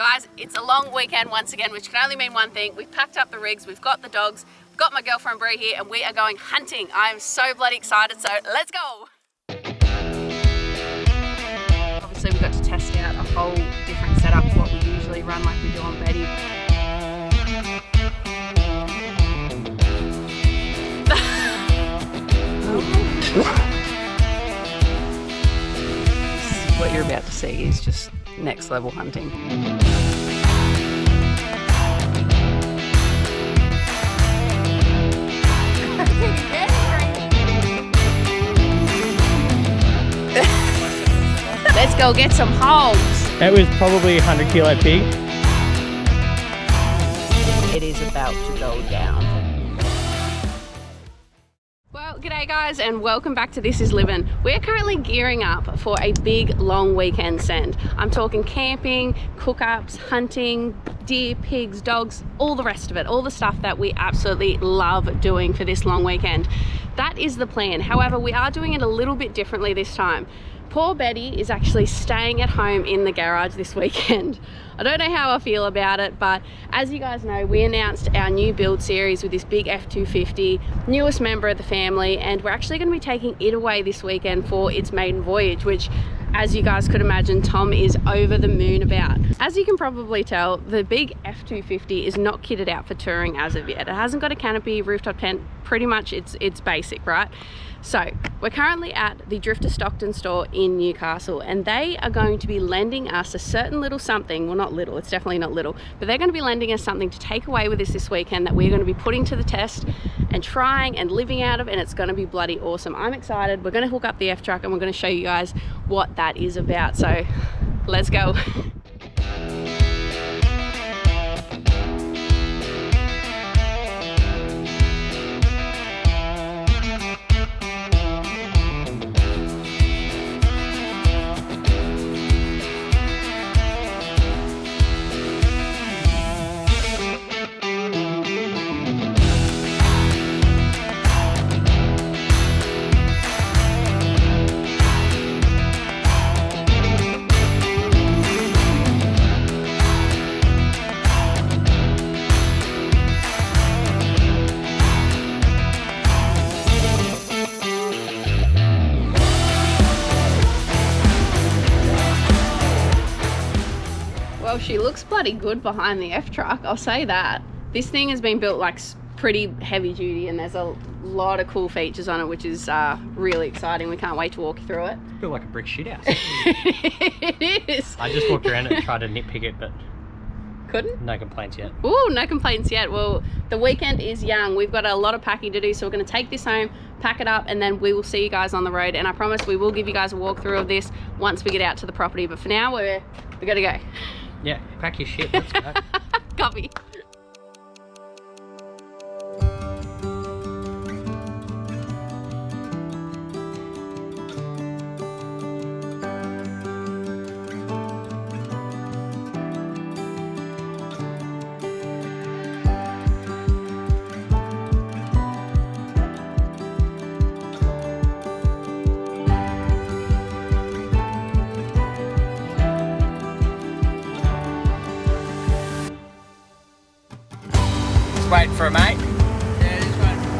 Guys, it's a long weekend once again, which can only mean one thing. We've packed up the rigs, we've got the dogs, we've got my girlfriend Brie here, and we are going hunting. I am so bloody excited, so let's go. Obviously, we got to test out a whole different setup to what we usually run like we do on Betty. What you're about to see is just next level hunting. Let's go get some hogs. That was probably a 100 kilo pig. It is about to go down. Well, g'day guys and welcome back to This Is Livin'. We're currently gearing up for a big long weekend send. I'm talking camping, cook-ups, hunting, deer, pigs, dogs, all the rest of it, all the stuff that we absolutely love doing for this long weekend. That is the plan. However, we are doing it a little bit differently this time. Poor Betty is actually staying at home in the garage this weekend. I don't know how I feel about it, but as you guys know, we announced our new build series with this big F250, newest member of the family, and we're actually going to be taking it away this weekend for its maiden voyage, which, as you guys could imagine, Tom is over the moon about. As you can probably tell, the big F250 is not kitted out for touring as of yet. It hasn't got a canopy, rooftop tent, pretty much it's basic, right? So we're currently at the Drifta Stockton store in Newcastle, and they are going to be lending us a certain little something. Well, not little, it's definitely not little, but they're going to be lending us something to take away with us this weekend that we're going to be putting to the test and trying and living out of, and it's going to be bloody awesome. I'm excited. We're going to hook up the F-truck and we're going to show you guys what that is about. So let's go. Well, she looks bloody good behind the F-truck, I'll say that. This thing has been built like pretty heavy duty, and there's a lot of cool features on it, which is really exciting. We can't wait to walk you through it. It's built like a brick shit house. It is. I just walked around it and tried to nitpick it, but couldn't? No complaints yet. Ooh, no complaints yet. Well, the weekend is young. We've got a lot of packing to do, so we're going to take this home, pack it up, and then we will see you guys on the road. And I promise we will give you guys a walkthrough of this once we get out to the property. But for now, we got to go. Yeah, pack your shit, let's go. Copy. Waiting for a mate. Yeah, just waiting for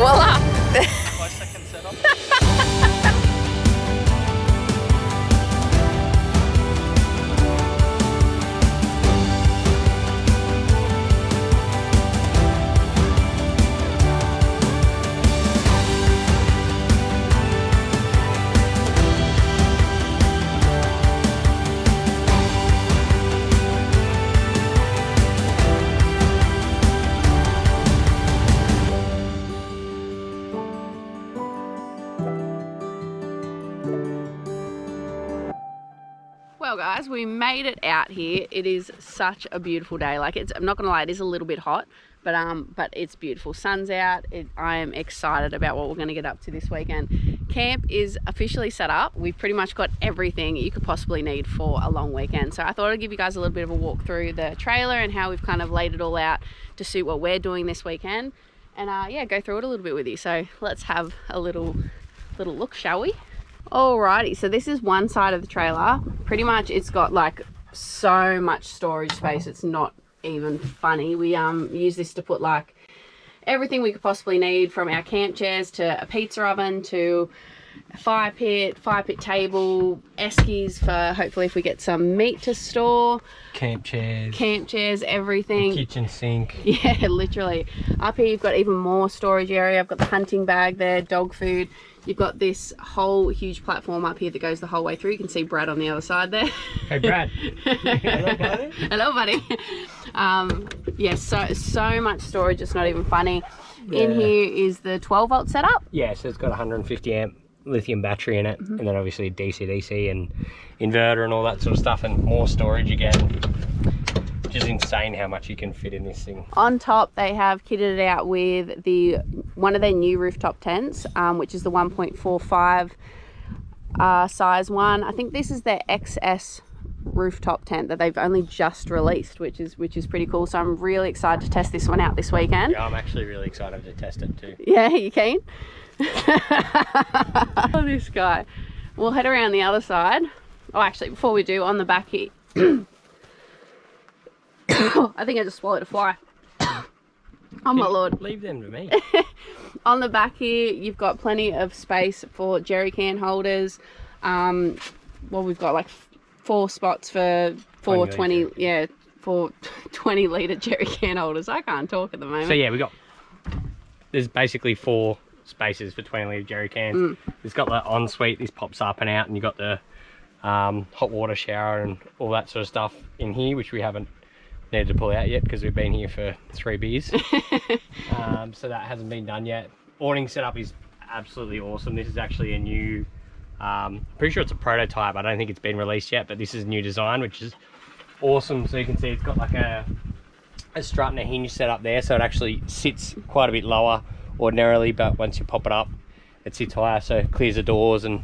Voila! My second setup. Well guys, we made it out here. It is such a beautiful day. Like, I'm not gonna lie, it is a little bit hot, but it's beautiful. Sun's out. I am excited about what we're gonna get up to this weekend. Camp is officially set up. We've pretty much got everything you could possibly need for a long weekend. So I thought I'd give you guys a little bit of a walk through the trailer and how we've kind of laid it all out to suit what we're doing this weekend. And yeah, go through it a little bit with you. So let's have a little look, shall we? Alrighty, so this is one side of the trailer. Pretty much it's got like so much storage space, it's not even funny. We use this to put like everything we could possibly need, from our camp chairs to a pizza oven to a fire pit table, eskies for hopefully if we get some meat to store. Camp chairs, everything. kitchen sink. Yeah, literally. Up here you've got even more storage area. I've got the hunting bag there, dog food. You've got this whole huge platform up here that goes the whole way through. You can see Brad on the other side there. Hey Brad. Hello buddy. Hello buddy. Yeah, so much storage, it's not even funny. Yeah. In here is the 12 volt setup. Yeah, so it's got a 150 amp lithium battery in it, and then obviously DC and inverter and all that sort of stuff, and more storage again. Which is insane how much you can fit in this thing. On top they have kitted it out with one of their new rooftop tents, which is the 1.45 size one. I think this is their XS rooftop tent that they've only just released, which is pretty cool. So I'm really excited to test this one out this weekend. Yeah, I'm actually really excited to test it too. Yeah, you keen? Oh, this guy. We'll head around the other side. Oh, actually, before we do, on the back here, I think I just swallowed a fly. Oh my lord. Leave them to me. On the back here, you've got plenty of space for jerry can holders. Well, we've got like 4 spots for 20 litre jerry can holders. I can't talk at the moment. So yeah, there's basically 4 spaces for 20 litre jerry cans. It's got the ensuite, this pops up and out, and you've got the hot water shower and all that sort of stuff in here, which we haven't needed to pull out yet because we've been here for 3 beers. So that hasn't been done yet. Awning setup is absolutely awesome. This is actually a new, pretty sure it's a prototype. I don't think it's been released yet, but this is a new design, which is awesome. So you can see it's got like a strut and a hinge set up there, so it actually sits quite a bit lower ordinarily, but once you pop it up it sits higher, so it clears the doors, and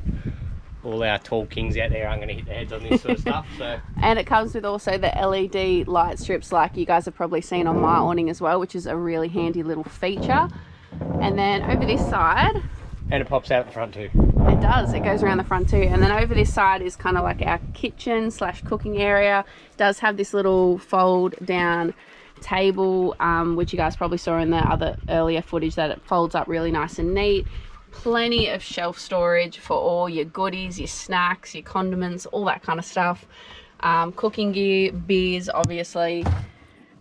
all our tall kings out there aren't going to hit their heads on this sort of stuff. So, and it comes with also the LED light strips, like you guys have probably seen on my awning as well, which is a really handy little feature. And then over this side, and it pops out the front too. It does, it goes around the front too. And then over this side is kind of like our kitchen / cooking area. It does have this little fold down table, which you guys probably saw in the other earlier footage, that it folds up really nice and neat. Plenty of shelf storage for all your goodies, your snacks, your condiments, all that kind of stuff. Cooking gear, beers obviously,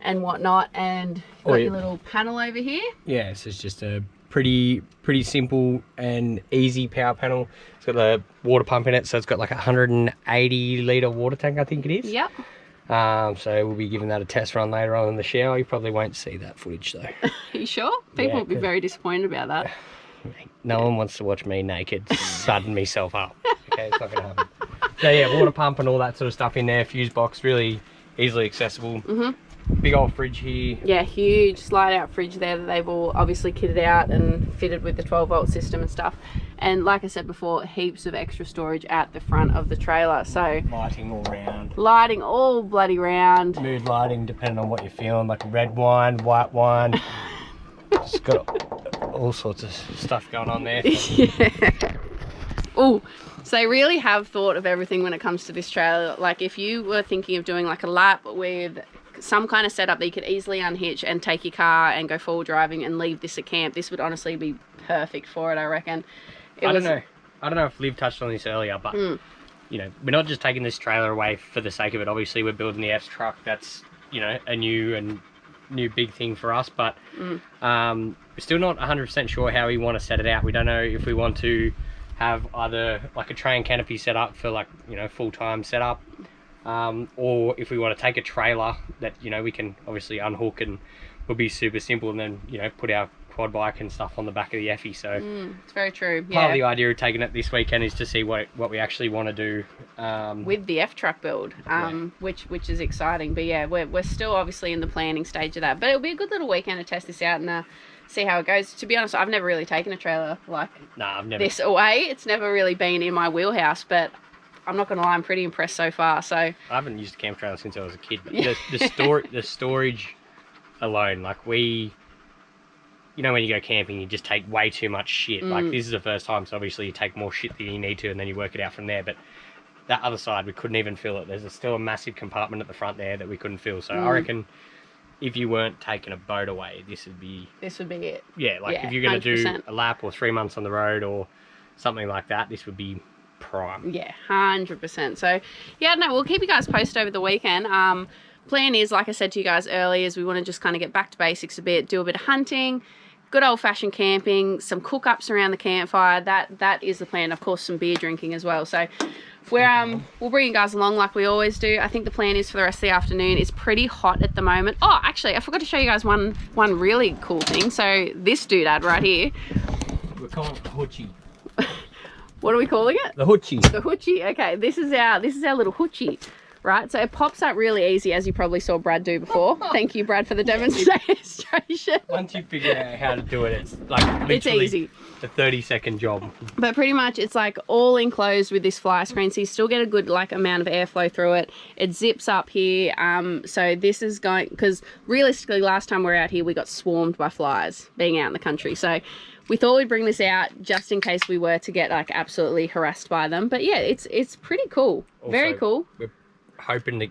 and whatnot. And you've got your little panel over here. Yeah, so it's just a pretty simple and easy power panel. It's got the water pump in it, so it's got like a 180 litre water tank, I think it is. Yep. So we'll be giving that a test run later on in the shower. You probably won't see that footage though. Are you sure? People will be very disappointed about that. No one wants to watch me naked sudden myself up. Okay, it's not gonna happen. So yeah, water pump and all that sort of stuff in there. Fuse box, really easily accessible. Big old fridge here. Yeah, huge slide out fridge there that they've all obviously kitted out and fitted with the 12 volt system and stuff. And like I said before, heaps of extra storage at the front of the trailer. So lighting all round. Lighting all bloody round. Mood lighting depending on what you're feeling, like red wine, white wine. It's got all sorts of stuff going on there. Yeah. Oh, so they really have thought of everything when it comes to this trailer. Like if you were thinking of doing like a lap with some kind of setup that you could easily unhitch and take your car and go forward driving and leave this at camp, this would honestly be perfect for it, I reckon. I don't know if Liv touched on this earlier, but you know, we're not just taking this trailer away for the sake of it. Obviously we're building the F's truck. That's, you know, a new big thing for us, but we're still not 100% sure how we want to set it out. We don't know if we want to have either like a tray and canopy set up for like, you know, full-time setup, or if we want to take a trailer that, you know, we can obviously unhook and will be super simple, and then, you know, put our quad bike and stuff on the back of the Effie. So It's very true. part of the Yeah. idea of taking it this weekend is to see what we actually want to do With the F-Truck build, which is exciting. But yeah, we're still obviously in the planning stage of that. But it'll be a good little weekend to test this out and see how it goes. To be honest, I've never really taken a trailer like I've never. this away. It's never really been in my wheelhouse, but I'm not gonna lie, I'm pretty impressed so far. So I haven't used a camp trailer since I was a kid, but the storage alone, like you know, when you go camping, you just take way too much shit. Like this is the first time, so obviously you take more shit than you need to, and then you work it out from there. But that other side, we couldn't even fill it. There's still a massive compartment at the front there that we couldn't fill. So I reckon if you weren't taking a boat away, this would be it. Yeah, like if you're going to do a lap or 3 months on the road or something like that, this would be prime. Yeah, 100%. So yeah, no, we'll keep you guys posted over the weekend. Plan is, like I said to you guys earlier, is we want to just kind of get back to basics a bit, do a bit of hunting, good old-fashioned camping, some cook-ups around the campfire. That is the plan. Of course, some beer drinking as well. So we'll bring you guys along like we always do. I think the plan is for the rest of the afternoon. It's pretty hot at the moment. Oh, actually, I forgot to show you guys one really cool thing. So this doodad right here. We're calling it the hoochie. What are we calling it? The hoochie. The hoochie. Okay, this is our little hoochie. Right, so it pops up really easy, as you probably saw Brad do before. Thank you, Brad, for the demonstration. Once you figure out how to do it, it's like literally it's easy. A 30-second job. But pretty much it's like all enclosed with this fly screen, so you still get a good like amount of airflow through it. It zips up here, so this is going, because realistically last time we were out here we got swarmed by flies being out in the country. So we thought we'd bring this out just in case we were to get like absolutely harassed by them. But yeah, it's pretty cool. Also, very cool. We're hoping to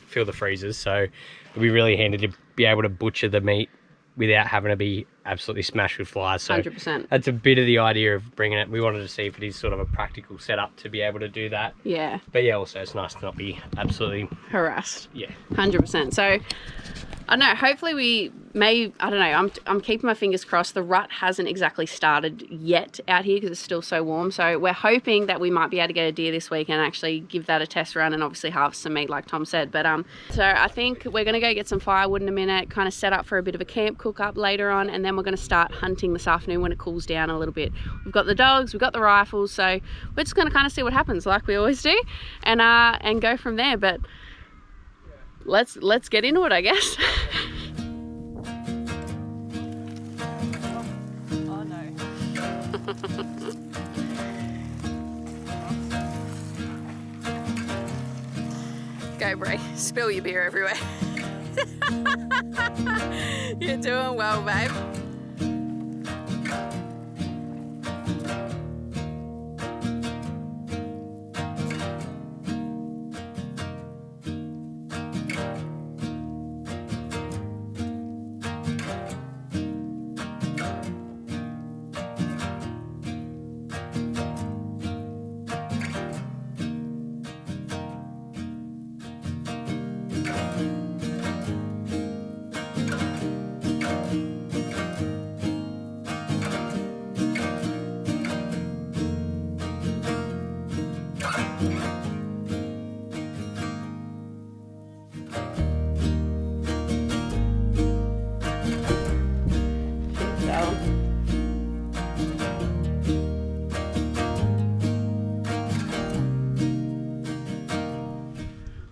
fill the freezers, so it'll be really handy to be able to butcher the meat without having to be absolutely smashed with flies. So 100%. That's a bit of the idea of bringing it. We wanted to see if it is sort of a practical setup to be able to do that. Yeah. But yeah, also it's nice to not be absolutely harassed. Yeah. 100%. So I don't know, hopefully we may, I don't know, I'm keeping my fingers crossed. The rut hasn't exactly started yet out here because it's still so warm. So we're hoping that we might be able to get a deer this week and actually give that a test run and obviously harvest some meat like Tom said. But so I think we're going to go get some firewood in a minute, kind of set up for a bit of a camp cook up later on, and then we're going to start hunting this afternoon when it cools down a little bit. We've got the dogs, we've got the rifles, so we're just going to kind of see what happens like we always do and go from there. But let's get into it, I guess. Oh no. Go, Bray. Spill your beer everywhere. You're doing well, babe.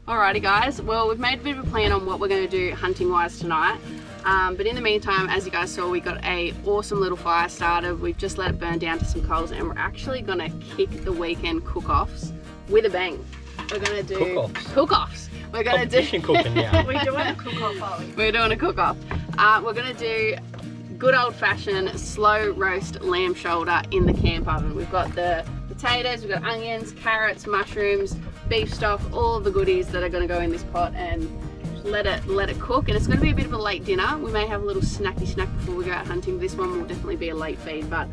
Alrighty guys, well we've made a bit of a plan on what we're going to do hunting wise tonight, but in the meantime, as you guys saw, we got a awesome little fire started. We've just let it burn down to some coals and we're actually going to kick the weekend cook-offs with a bang. We're going to do cook-offs. We're going to do cooking now. we're doing a cook-off, are we? We're doing a cook-off. We're going to do good old-fashioned slow roast lamb shoulder in the camp oven. We've got the potatoes, we've got onions, carrots, mushrooms, beef stock, all of the goodies that are going to go in this pot, and let it cook. And it's going to be a bit of a late dinner. We may have a little snacky snack before we go out hunting. This one will definitely be a late feed, but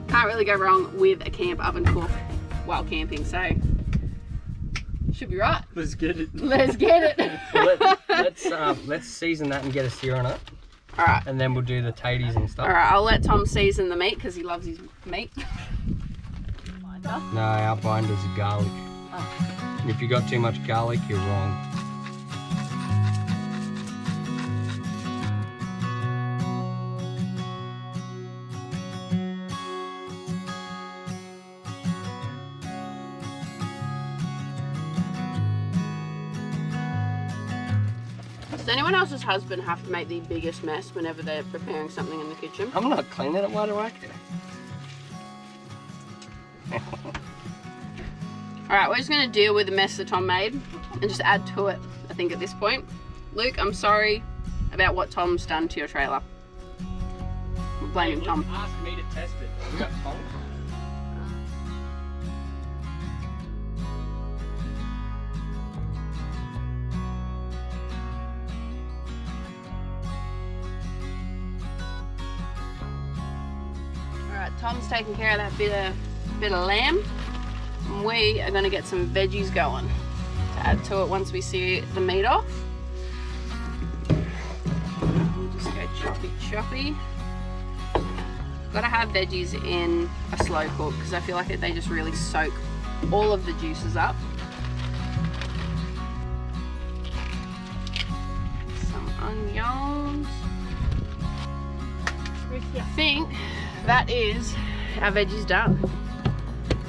can't really go wrong with a camp oven cook while camping. So should be right. Let's get it. Let's get it. Well, let's season that and get a sear on it. All right. And then we'll do the taties and stuff. All right. I'll let Tom season the meat because he loves his meat. No, our binder's garlic. Oh. If you got too much garlic, you're wrong. Does anyone else's husband have to make the biggest mess whenever they're preparing something in the kitchen? I'm not cleaning it. Why do I care? Alright, we're just going to deal with the mess that Tom made and just add to it, I think, at this point. Luke, I'm sorry about what Tom's done to your trailer. We're blaming Tom. Ask me to test it. Have you got tongs? Alright, Tom's taking care of that bit of lamb. And we are going to get some veggies going to add to it once we see the meat off. We'll just go choppy. Gotta have veggies in a slow cook because I feel like they just really soak all of the juices up. Some onions. I think that is our veggies done.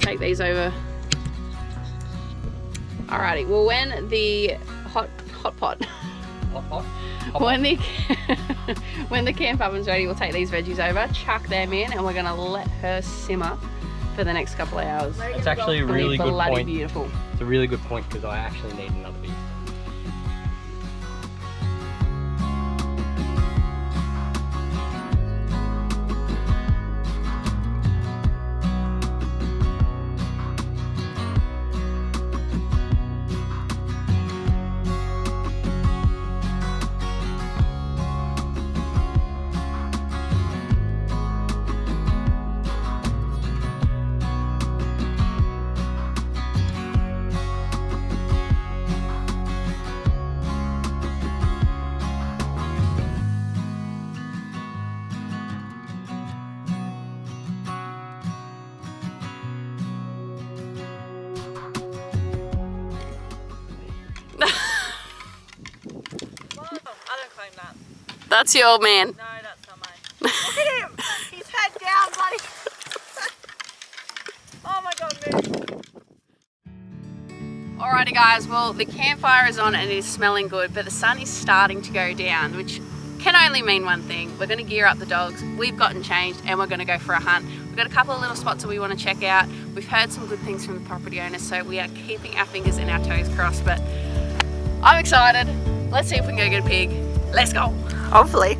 Take these over. Alrighty, well when the hot pot. When the camp oven's ready, we'll take these veggies over, chuck them in, and we're gonna let her simmer for the next couple of hours. It's actually a really good point. Beautiful. It's a really good point because I actually need another beef. That's your old man. No, that's not mine. Look at him! He's head down, buddy. Oh my god, move. Alrighty guys, well the campfire is on and it is smelling good, but the sun is starting to go down, which can only mean one thing. We're going to gear up the dogs, we've gotten changed, and we're going to go for a hunt. We've got a couple of little spots that we want to check out. We've heard some good things from the property owners, so we are keeping our fingers and our toes crossed, but I'm excited. Let's see if we can go get a pig. Let's go. Hopefully.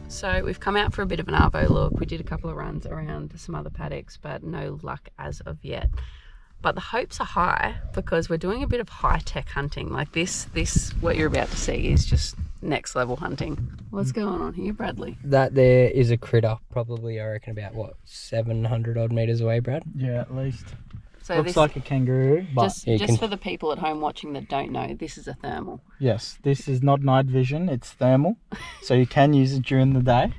So we've come out for a bit of an arvo look. We did a couple of runs around some other paddocks, but no luck as of yet. But the hopes are high because we're doing a bit of high-tech hunting. Like this, what you're about to see is just next level hunting. What's going on here, Bradley? That there is a critter, probably I reckon about what, 700 odd meters away, Brad? Yeah, at least. So Looks like a kangaroo, but just for the people at home watching that don't know, this is a thermal. yes, this is not night vision, it's thermal, so you can use it during the day.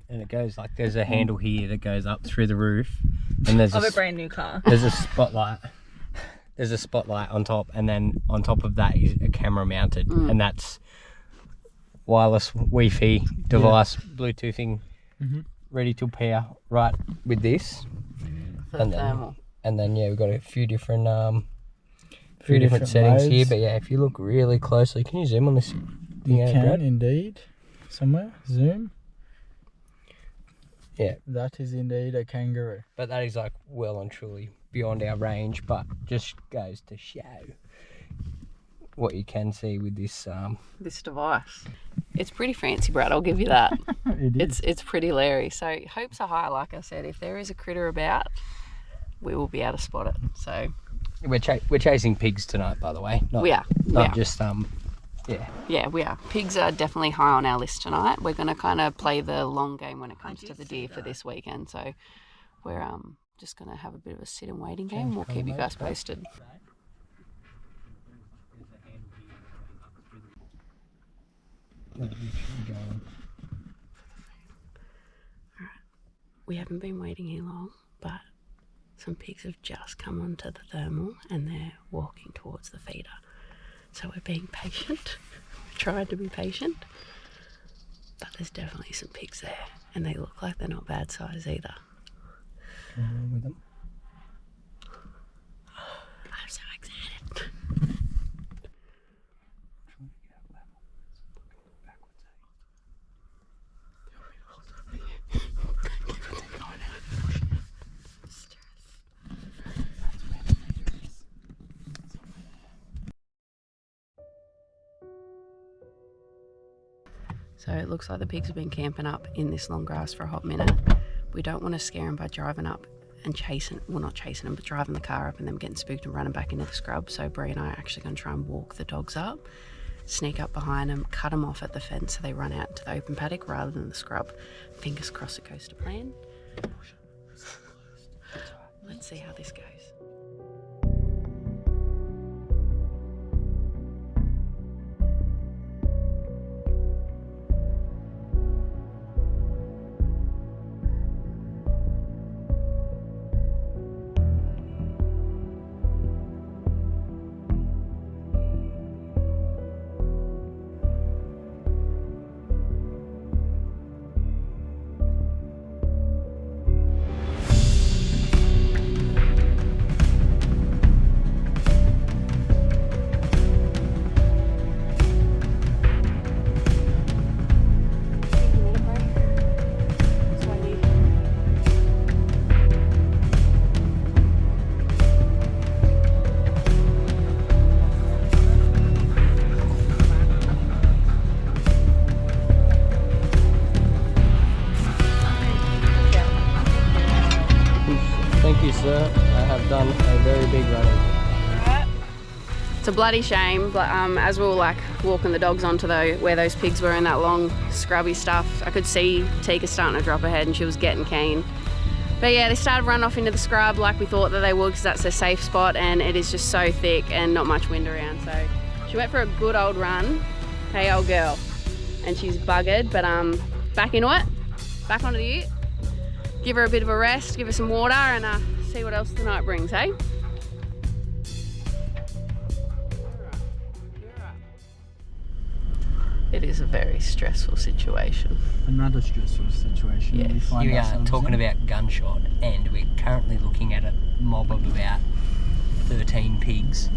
And it goes like, there's a handle here that goes up through the roof, and there's Of a brand new car. there's a spotlight. There's a spotlight on top, and then on top of that is a camera mounted, and that's wireless Wi-Fi device, Bluetoothing, ready to pair right with this. For And the then- thermal. And then yeah, we've got a few different settings here. modes. But yeah, if you look really closely, can you zoom on this thing? You out, can Brad? indeed. Somewhere, zoom. Yeah, That is indeed a kangaroo. but that is like well and truly beyond our range. But just goes to show what you can see with this. This device. It's pretty fancy, Brad, I'll give you that. It is. It's pretty leery. So hopes are high, like I said. If there is a critter about, we will be able to spot it. So We're chasing pigs tonight, by the way. Not, we are. Not just yeah. Yeah, we are. Pigs are definitely high on our list tonight. We're going to kind of play the long game when it comes to the deer for this weekend. So we're just going to have a bit of a sit and waiting game. We'll keep you guys posted. We haven't been waiting here long, but some pigs have just come onto the thermal and they're walking towards the feeder. So we're being patient. We're trying to be patient. But there's definitely some pigs there and they look like they're not bad size either. With them. I'm so excited. So it looks like the pigs have been camping up in this long grass for a hot minute. We don't want to scare them by driving up and chasing, well not chasing them, but driving the car up and them getting spooked and running back into the scrub. So Bree and I are actually going to try and walk the dogs up, sneak up behind them, cut them off at the fence so they run out into the open paddock rather than the scrub. Fingers crossed it goes to plan. Let's see how this goes. Thank you, sir. I have done a very big running. It's a bloody shame, but as we were like walking the dogs onto where those pigs were in that long scrubby stuff, I could see Tika starting to drop her head and she was getting keen. But yeah, they started running off into the scrub like we thought that they would because that's their safe spot and it is just so thick and not much wind around. So she went for a good old run. Hey old girl. And she's buggered, but back into it, back onto the ute. Give her a bit of a rest, give her some water and see what else the night brings, hey? It is a very stressful situation. Another stressful situation. Yes. we find Here we are ourselves talking in. about gunshot, and we're currently looking at a mob of about 13 pigs.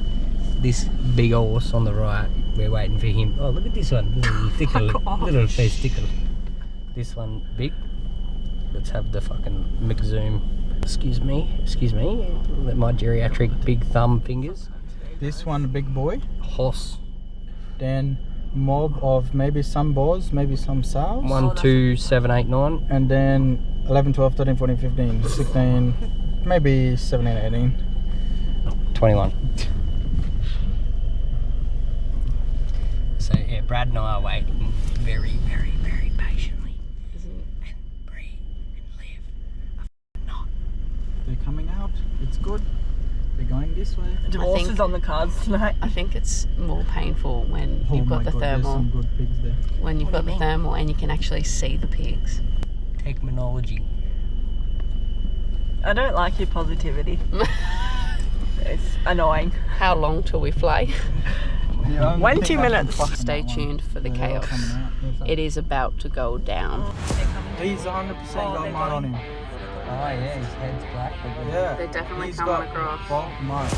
This big horse on the right, we're waiting for him. Oh, look at this one, little tickle, little face tickle. This one big. Let's have the fucking McZoom. Excuse me. Let my geriatric big thumb fingers. This one big boy. Horse. Then mob of maybe some boars, maybe some sows. 1, 2, 7, 8, 9. And then 11, 12, 13, 14, 15, 16, maybe 17, 18. 21. So yeah, Brad and I are waiting very, very, very patiently. And Bree and Liv are not. They're coming out. It's good. They're going this way. Divorce is on the cards tonight. I think it's more painful when you've got my the God, there's thermal. some good pigs there. When you've got the thermal and you can actually see the pigs. Technology. I don't like your positivity. It's annoying. How long till we fly? 20 minutes. Stay tuned for the chaos. It is about to go down. He's 100% got mud on him. yeah, his head's black. Yeah. They're definitely He's coming got across. bulk marks.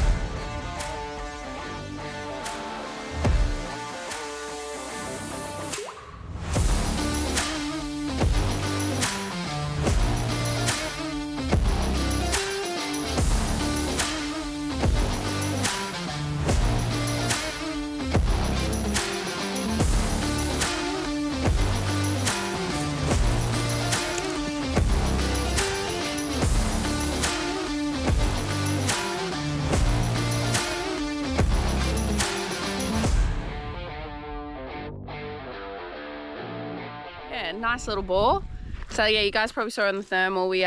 Yeah, nice little boar. So yeah, you guys probably saw in the thermal, we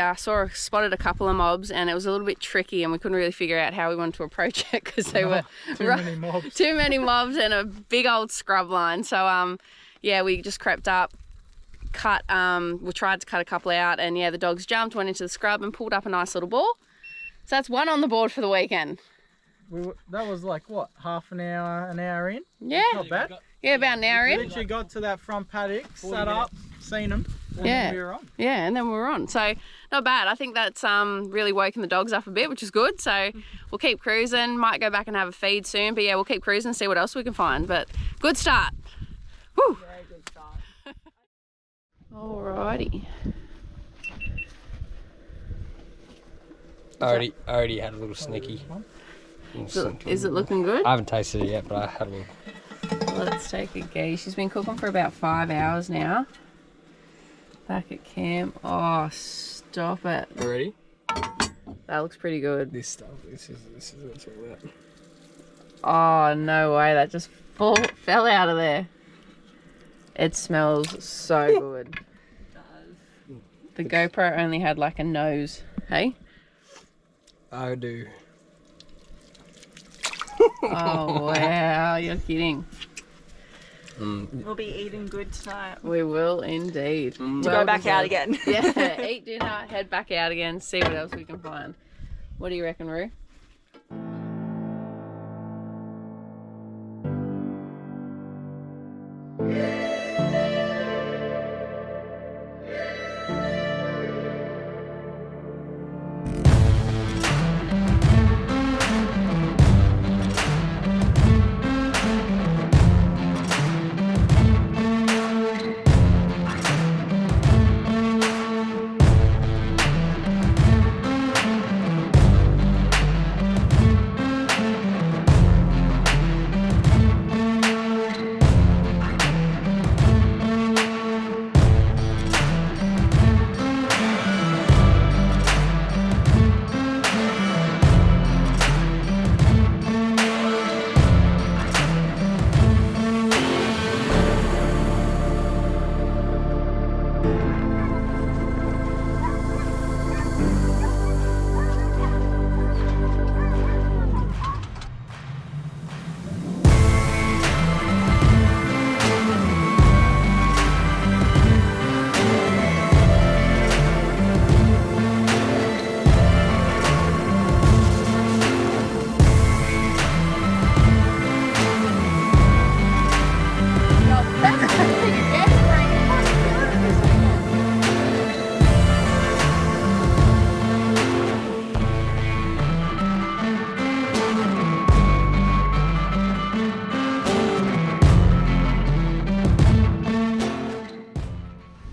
spotted a couple of mobs, and it was a little bit tricky, and we couldn't really figure out how we wanted to approach it because they were Too many mobs. too many mobs and a big old scrub line. So yeah, we just crept up, we tried to cut a couple out, and yeah, the dogs jumped, went into the scrub and pulled up a nice little boar. So that's one on the board for the weekend. That was like what, half an hour in? Yeah. Not bad. Yeah, about an hour in. Literally got to that front paddock, sat up, seen them, and Yeah. then we were on. Yeah, and then we were on. So not bad. I think that's really woken the dogs up a bit, which is good. So we'll keep cruising. Might go back and have a feed soon. But yeah, we'll keep cruising and see what else we can find. But good start. Woo. Very good start. Alrighty. I already had a little snicky. Is it looking good? I haven't tasted it yet, but I had a little. Let's take a gaze. She's been cooking for about 5 hours now. Back at camp. Oh, stop it. You ready? That looks pretty good. This stuff. This is what it's all about. Oh, no way. That just fell out of there. It smells so good. The GoPro only had like a nose. Hey? I do. Oh, wow. You're kidding. We'll be eating good tonight. We will indeed. To go back out again. Yeah, eat dinner, head back out again, see what else we can find. What do you reckon, Roo?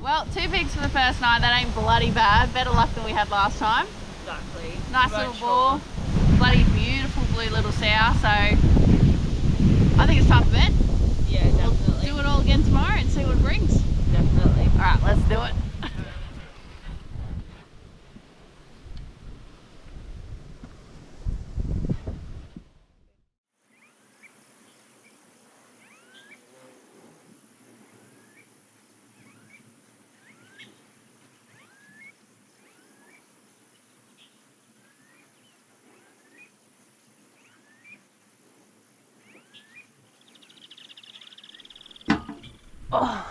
Well, 2 pigs for the first night. That ain't bloody bad. Better luck than we had last time. Exactly. Nice little boar. Bloody beautiful blue little sow. So I think it's time for bed. Yeah, definitely. Do it all again tomorrow and see what it brings. Definitely. All right, let's do it. Oh,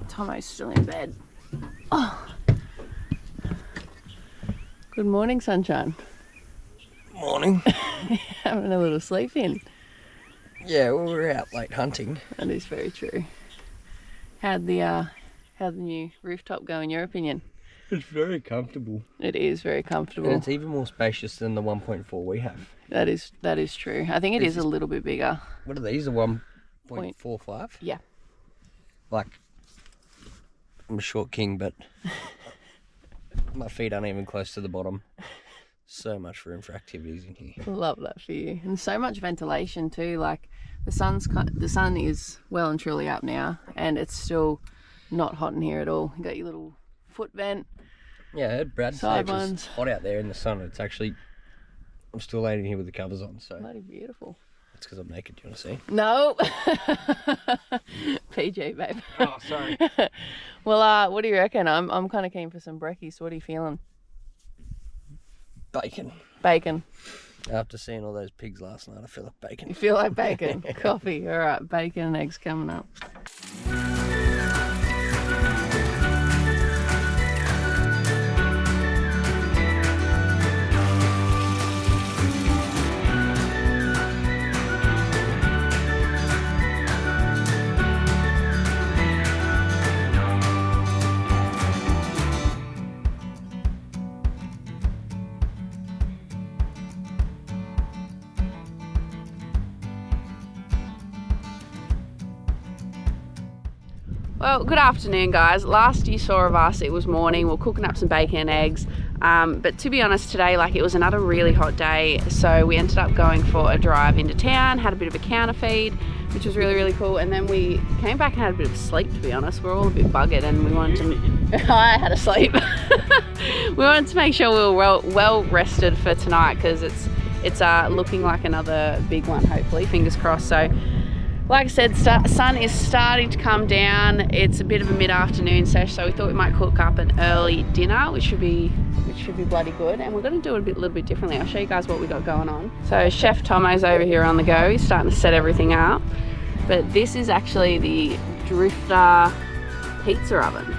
Tomo's still in bed. Oh, good morning, sunshine. Morning. Having a little sleep in. Yeah, well, we're out late hunting. That is very true. How'd the new rooftop go in your opinion? It's very comfortable. It is very comfortable. And it's even more spacious than the 1.4 we have. That is true. I think it is a little bit bigger. What are these? The 1.45? Yeah. Like, I'm a short king, but my feet aren't even close to the bottom. So much room for activities in here. Love that for you. And so much ventilation too. Like the sun is well and truly up now, and it's still not hot in here at all. You got your little foot vent. Yeah, I heard Brad say Side it was ones. hot out there in the sun. It's actually, I'm still laying in here with the covers on, so Bloody beautiful. that's because I'm naked. Do you want to see? No. PG, babe. Oh, sorry. Well, what do you reckon? I'm kind of keen for some brekkies. What are you feeling? Bacon. Bacon. After seeing all those pigs last night, I feel like bacon. You feel like bacon? Coffee. All right, bacon and eggs coming up. Well, good afternoon, guys. Last you saw of us, it was morning. We're cooking up some bacon and eggs. But to be honest, today, like, it was another really hot day. So we ended up going for a drive into town, had a bit of a counter feed, which was really, really cool. And then we came back and had a bit of sleep, to be honest. We're all a bit buggered and we wanted to... I had a sleep. We wanted to make sure we were well rested for tonight, because it's looking like another big one, hopefully. Fingers crossed. So, like I said, sun is starting to come down. It's a bit of a mid-afternoon sesh, so we thought we might cook up an early dinner, which should be bloody good. And we're going to do it a little bit differently. I'll show you guys what we got going on. So Chef Tomo's over here on the go. He's starting to set everything up. But this is actually the Drifta pizza oven.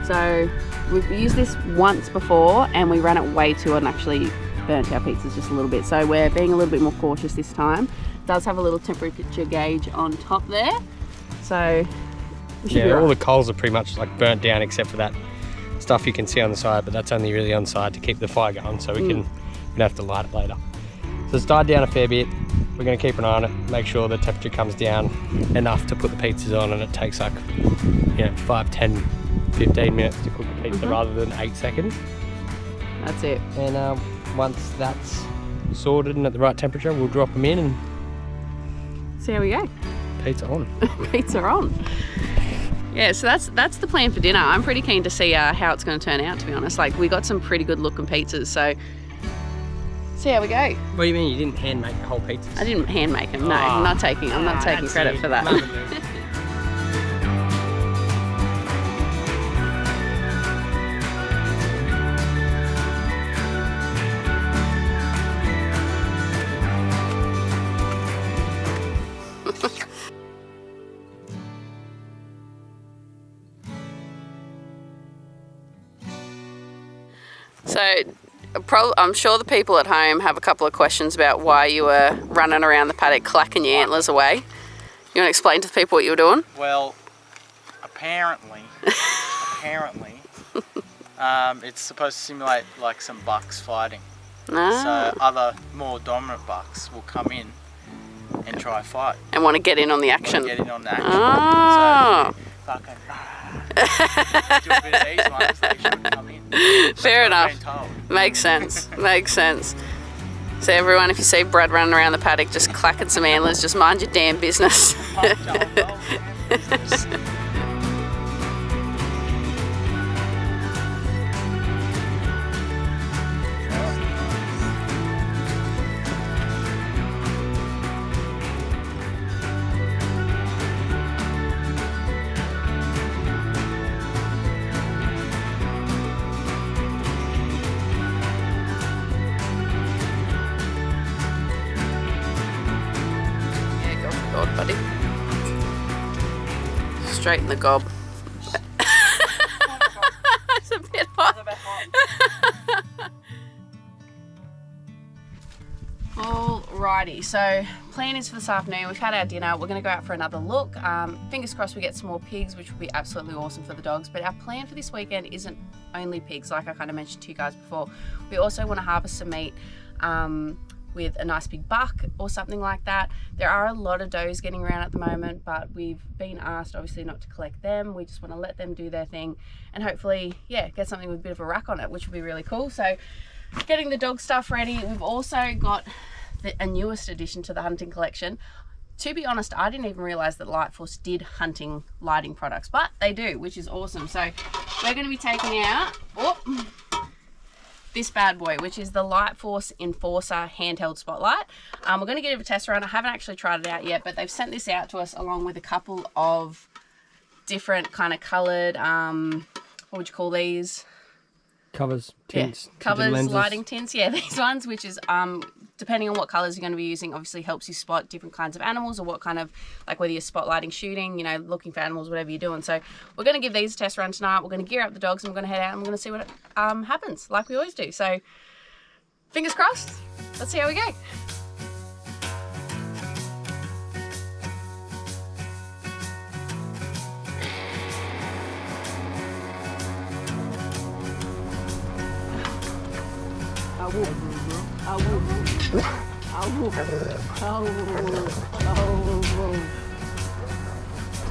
So we've used this once before and we ran it way too hot and actually burnt our pizzas just a little bit. So we're being a little bit more cautious this time. Does have a little temperature gauge on top there, so yeah, all the coals are pretty much like burnt down except for that stuff you can see on the side, but that's only really on the side to keep the fire going, so we can have to light it later. So it's died down a fair bit. We're going to keep an eye on it, make sure the temperature comes down enough to put the pizzas on, and it takes like 5, 10, 15 minutes to cook a pizza rather than 8 seconds. That's it. And once that's sorted and at the right temperature, we'll drop them in and see how we go. Pizza on. Pizza on. Yeah, so that's the plan for dinner. I'm pretty keen to see how it's going to turn out, to be honest. Like, we got some pretty good looking pizzas, so see how we go. What do you mean you didn't hand make the whole pizzas? I didn't hand make them. No, I'm not taking credit for that. So I'm sure the people at home have a couple of questions about why you were running around the paddock clacking your antlers away. You want to explain to the people what you were doing? Well, apparently, it's supposed to simulate like some bucks fighting. Ah. So other more dominant bucks will come in and try fight. And want to get in on the action. Get in on the action. Oh. So fucking do a bit of these ones, they shouldn't come in. Fair enough. I've been told. Makes sense. Makes sense. So everyone, if you see Brad running around the paddock just clacking some antlers, just mind your damn business. God, buddy. Straight in the gob. It's a bit hot. Alrighty, so plan is for this afternoon, we've had our dinner, we're going to go out for another look. Fingers crossed we get some more pigs, which would be absolutely awesome for the dogs. But our plan for this weekend isn't only pigs, like I kind of mentioned to you guys before. We also want to harvest some meat with a nice big buck or something like that. There are a lot of does getting around at the moment, but we've been asked obviously not to collect them. We just want to let them do their thing and hopefully, yeah, get something with a bit of a rack on it, which would be really cool. So getting the dog stuff ready. We've also got a newest addition to the hunting collection. To be honest, I didn't even realize that LIGHTFORCE did hunting lighting products, but they do, which is awesome. So we're going to be taking out this bad boy, which is the LIGHTFORCE Enforcer handheld spotlight. We're going to give it a test run. I haven't actually tried it out yet, but they've sent this out to us along with a couple of different kind of colored, what would you call these? Covers, tints, yeah, covers, lighting tints. Yeah, these ones, which is depending on what colors you're going to be using, obviously helps you spot different kinds of animals or what kind of, like whether you're spotlighting, shooting, you know, looking for animals, whatever you're doing. So we're going to give these a test run tonight. We're going to gear up the dogs and we're going to head out and we're going to see what happens, like we always do. So fingers crossed. Let's see how we go.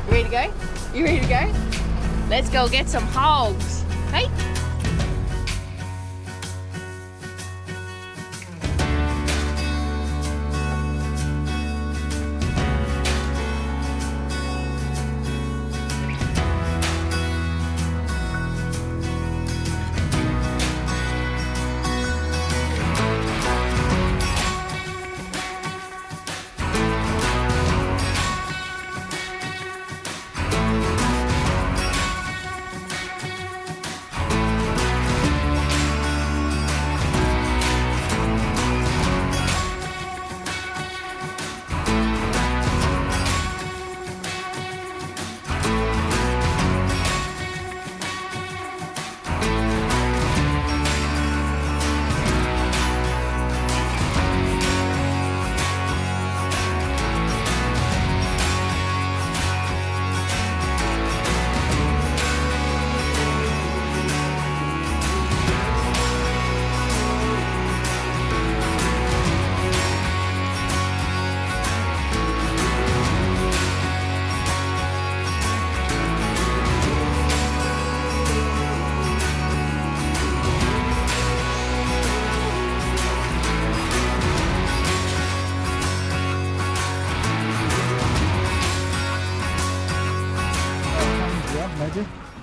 You ready to go? You ready to go? Let's go get some hogs. Hey?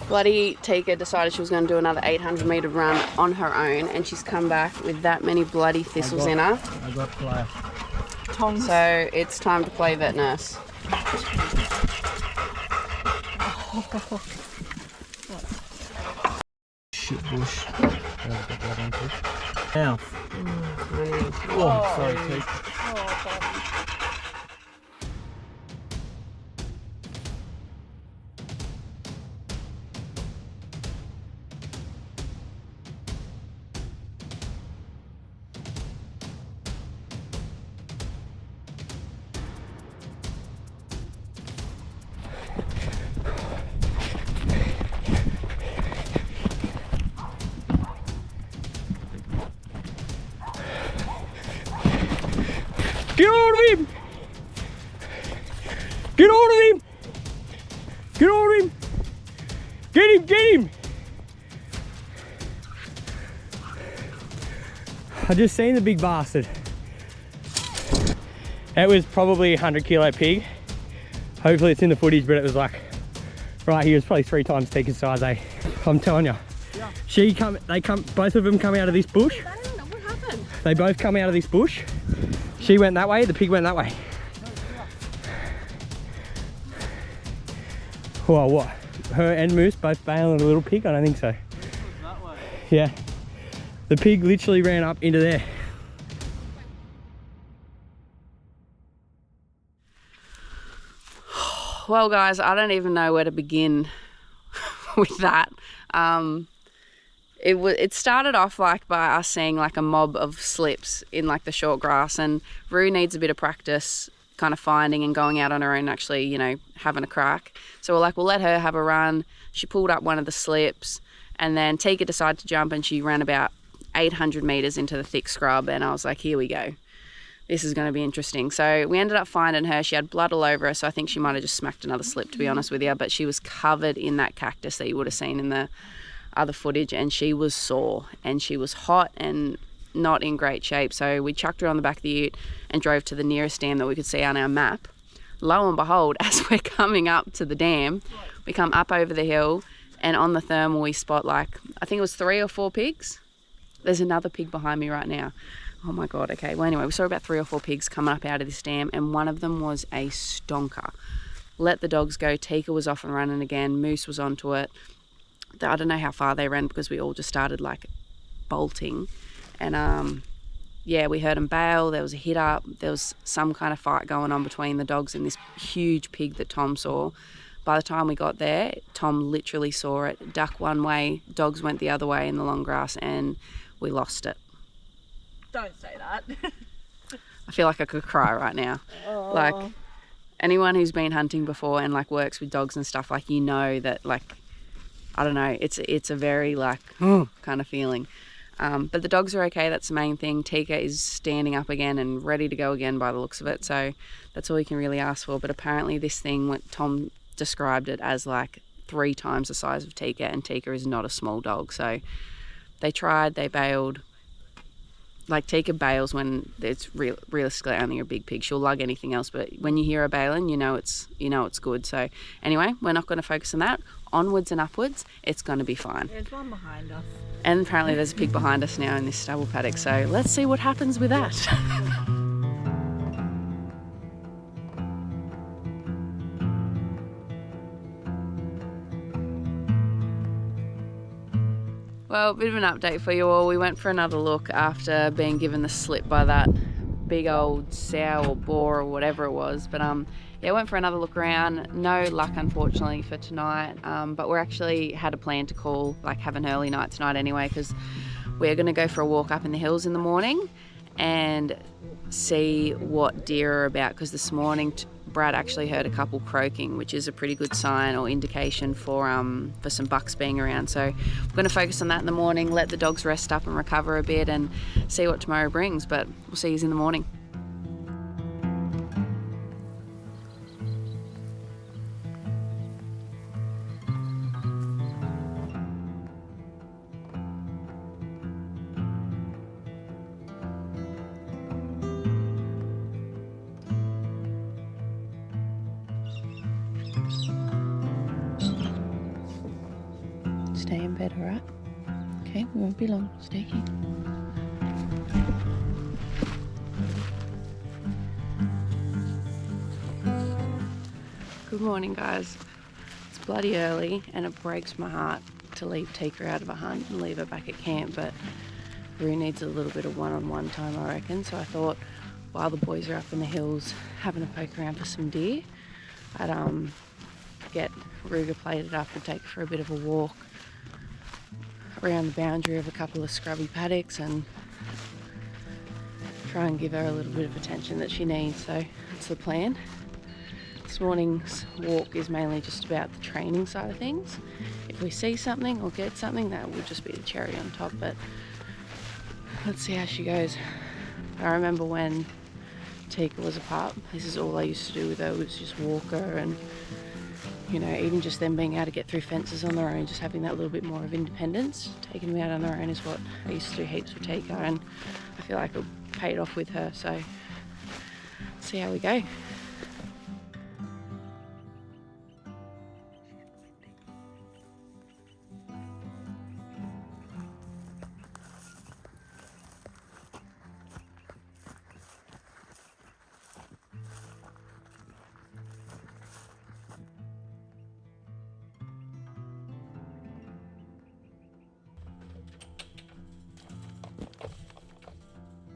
Bloody Tika decided she was going to do another 800-meter run on her own, and she's come back with that many bloody thistles in her. I got play. So it's time to play vet nurse. Shit bush. Now. Oh, sorry, Tika. Get hold of him! Get hold of him! Get hold of him! Get him! Get him! I just seen the big bastard. It was probably a 100-kilo pig. Hopefully it's in the footage, but it was like right here. It was probably 3 times Tika's size, eh? I'm telling you. Yeah. Both of them come out of this bush. I don't know what happened. They both come out of this bush. She went that way, the pig went that way. Well, what? Her and Moose both bailing a little pig? I don't think so. That way. Yeah. The pig literally ran up into there. Well, guys, I don't even know where to begin with that. it started off like by us seeing like a mob of slips in like the short grass, and Rue needs a bit of practice kind of finding and going out on her own, actually, you know, having a crack. So we're like, we'll let her have a run. She pulled up one of the slips, and then Tika decided to jump, and she ran about 800 meters into the thick scrub, and I was like, here we go. This is going to be interesting. So we ended up finding her. She had blood all over her, so I think she might have just smacked another slip, to be honest with you, but she was covered in that cactus that you would have seen in the other footage, and she was sore and she was hot and not in great shape. So we chucked her on the back of the ute and drove to the nearest dam that we could see on our map. Lo and behold, as we're coming up to the dam, we come up over the hill, and on the thermal we spot like, I think it was 3 or 4 pigs. There's another pig behind me right now. Oh my God, okay. Well, anyway, we saw about 3 or 4 pigs coming up out of this dam, and one of them was a stonker. Let the dogs go. Tika was off and running again. Moose was onto it. I don't know how far they ran because we all just started like bolting. And yeah, we heard them bail. There was a hit up. There was some kind of fight going on between the dogs and this huge pig that Tom saw. By the time we got there, Tom literally saw it duck one way, dogs went the other way in the long grass, and we lost it. Don't say that. I feel like I could cry right now. Oh. Like, anyone who's been hunting before and like works with dogs and stuff, like, you know that, like, I don't know, it's a very like kind of feeling. But the dogs are okay. That's the main thing. Tika is standing up again and ready to go again by the looks of it. So that's all you can really ask for. But apparently this thing, what Tom described it as, like 3 times the size of Tika, and Tika is not a small dog. So they tried, they bailed. Like, Tika bails when it's realistically only a big pig. She'll lug anything else, but when you hear her bailing, you know it's good. So anyway, we're not going to focus on that. Onwards and upwards, it's going to be fine. There's one behind us. And apparently there's a pig behind us now in this stubble paddock. So let's see what happens with that. Well, a bit of an update for you all. We went for another look after being given the slip by that big old sow or boar or whatever it was. But yeah, went for another look around. No luck, unfortunately, for tonight. But we're actually had a plan to call, like, have an early night tonight anyway, because we're going to go for a walk up in the hills in the morning and see what deer are about. Because this morning Brad actually heard a couple croaking, which is a pretty good sign or indication for some bucks being around. So we're going to focus on that in the morning, let the dogs rest up and recover a bit, and see what tomorrow brings. But we'll see you in the morning. Stay in bed, alright? Okay, we won't be long. Stay here. Good morning, guys. It's bloody early and it breaks my heart to leave Tika out of a hunt and leave her back at camp, but Rue needs a little bit of one-on-one time, I reckon. So I thought, while the boys are up in the hills having a poke around for some deer, I'd get Ruger plated up and take her for a bit of a walk around the boundary of a couple of scrubby paddocks and try and give her a little bit of attention that she needs. So that's the plan. This morning's walk is mainly just about the training side of things. If we see something or get something, that will just be the cherry on top, but let's see how she goes. I remember when Tika was a pup, this is all I used to do with her, was just walk her, and you know, even just them being able to get through fences on their own, just having that little bit more of independence, taking them out on their own is what I used to do heaps with Tika, and I feel like it paid off with her. So let's see how we go.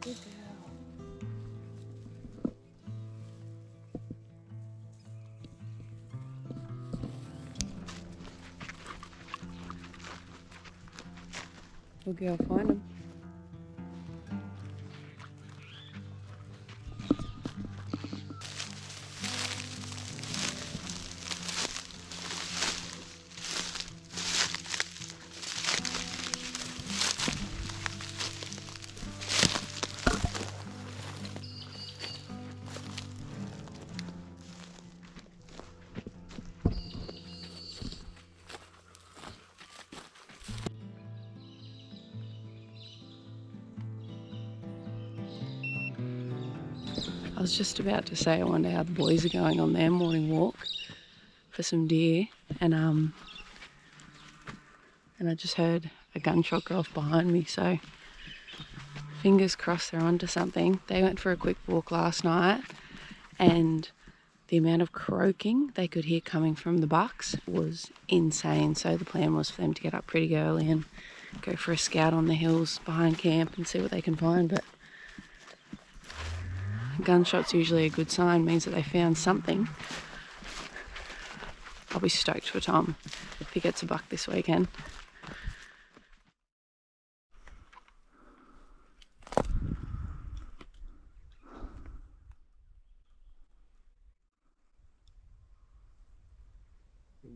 Good girl. Boogie will find them. I was just about to say I wonder how the boys are going on their morning walk for some deer, and I just heard a gunshot go off behind me, so fingers crossed they're onto something. They went for a quick walk last night, and the amount of croaking they could hear coming from the bucks was insane, so the plan was for them to get up pretty early and go for a scout on the hills behind camp and see what they can find. But gunshot's usually a good sign, means that they found something. I'll be stoked for Tom if he gets a buck this weekend.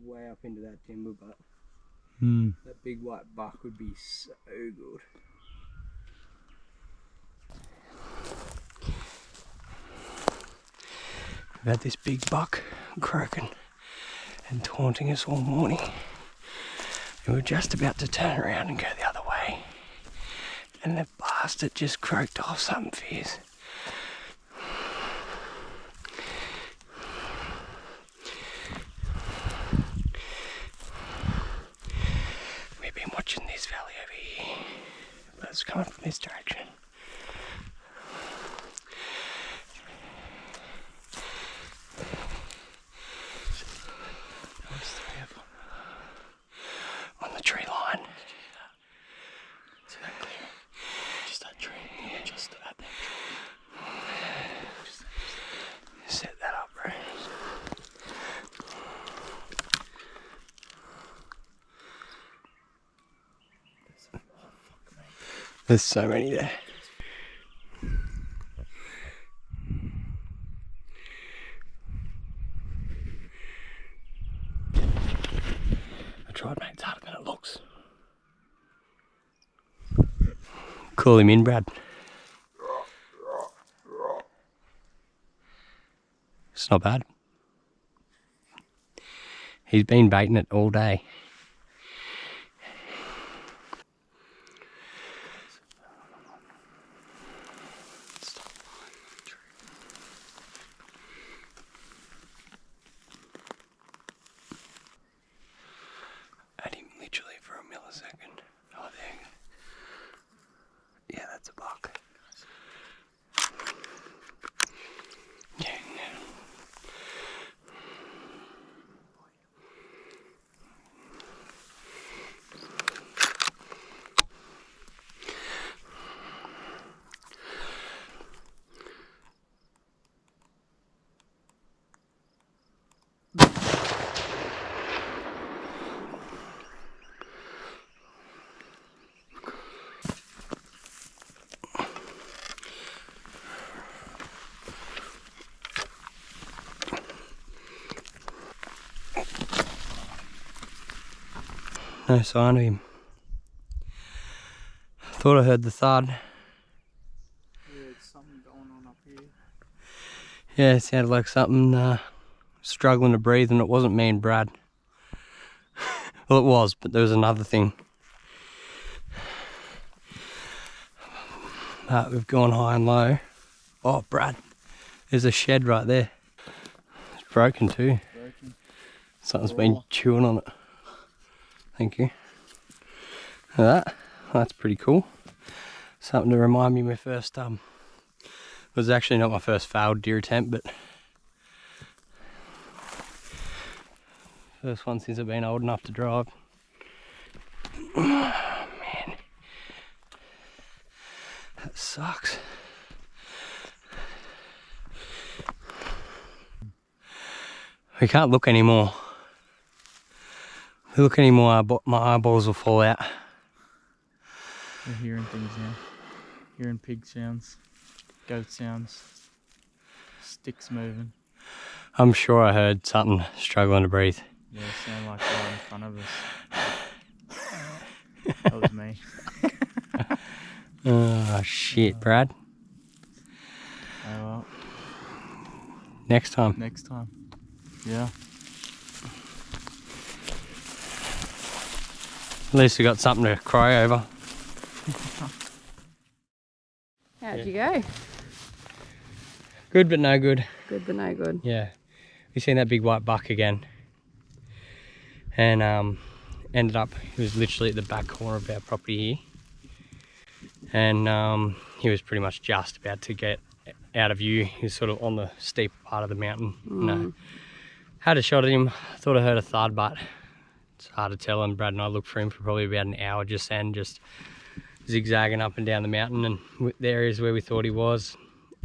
Way up into that timber, but that big white buck would be so good. We've had this big buck croaking and taunting us all morning, and we're just about to turn around and go the other way, and the bastard just croaked off something fierce. We've been watching this valley over here, but it's coming from this direction. On the tree line. See that clear? Just that tree. Yeah, just at that tree. Set that up, bro. There's so many there. I tried, mate. It's harder than it looks. Call him in, Brad. It's not bad. He's been baiting it all day. At him literally for a millisecond. Oh, there you go. Yeah, that's a buck. Yeah, yeah. No sign of him. Thought I heard the thud. Yeah, it's something going on up here. Yeah, it sounded like something struggling to breathe, and it wasn't me and Brad. Well, it was, but there was another thing. We've gone high and low. Oh, Brad, there's a shed right there. It's broken too. Something's been chewing on it. Thank you. Look at that. That's pretty cool. Something to remind me of my first it was actually not my first failed deer attempt, but first one since I've been old enough to drive. Oh, man. That sucks. We can't look anymore. If we look anymore, my eyeballs will fall out. We're hearing things now. Hearing pig sounds, goat sounds, sticks moving. I'm sure I heard something struggling to breathe. Yeah, it sounded like right in front of us. That was me. Oh shit, Brad. Oh well, Next time. next time. Yeah. At least we got something to cry over. How'd you go? Good but no good. Good but no good. Yeah. We seen that big white buck again. And ended up, he was literally at the back corner of our property here. And he was pretty much just about to get out of view. He was sort of on the steep part of the mountain. No. Had a shot at him. Thought I heard a thud, but it's hard to tell. And Brad and I looked for him for probably about an hour just then, just zigzagging up and down the mountain and the areas where we thought he was.